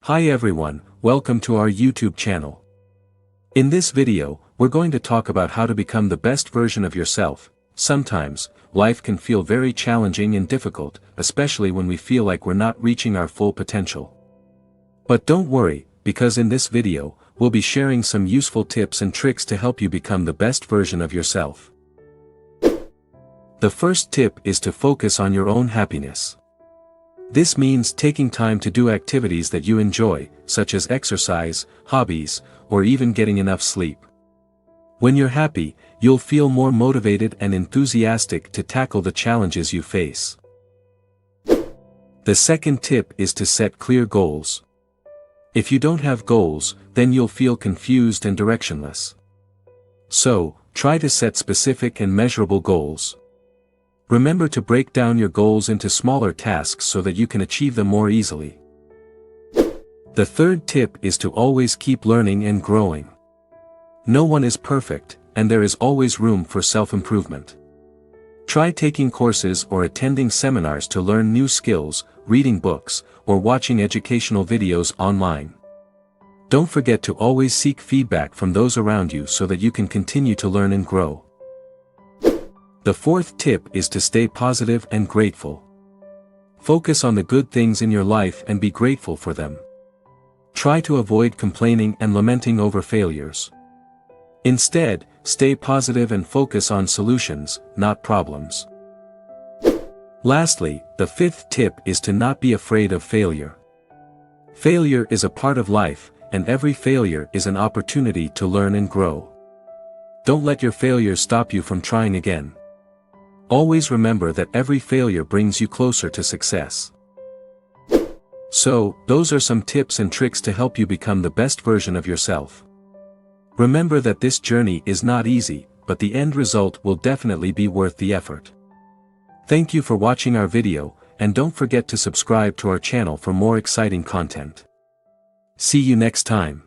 Hi everyone, welcome to our YouTube channel. In this video, we're going to talk about how to become the best version of yourself. Sometimes, life can feel very challenging and difficult, especially when we feel like we're not reaching our full potential. But don't worry, because in this video, we'll be sharing some useful tips and tricks to help you become the best version of yourself. The first tip is to focus on your own happiness. This means taking time to do activities that you enjoy, such as exercise, hobbies, or even getting enough sleep. When you're happy, you'll feel more motivated and enthusiastic to tackle the challenges you face. The second tip is to set clear goals. If you don't have goals, then you'll feel confused and directionless. So, try to set specific and measurable goals. Remember to break down your goals into smaller tasks so that you can achieve them more easily. The third tip is to always keep learning and growing. No one is perfect, and there is always room for self-improvement. Try taking courses or attending seminars to learn new skills, reading books, or watching educational videos online. Don't forget to always seek feedback from those around you so that you can continue to learn and grow. The fourth tip is to stay positive and grateful. Focus on the good things in your life and be grateful for them. Try to avoid complaining and lamenting over failures. Instead, stay positive and focus on solutions, not problems. Lastly, the fifth tip is to not be afraid of failure. Failure is a part of life, and every failure is an opportunity to learn and grow. Don't let your failures stop you from trying again. Always remember that every failure brings you closer to success. So, those are some tips and tricks to help you become the best version of yourself. Remember that this journey is not easy, but the end result will definitely be worth the effort. Thank you for watching our video, and don't forget to subscribe to our channel for more exciting content. See you next time.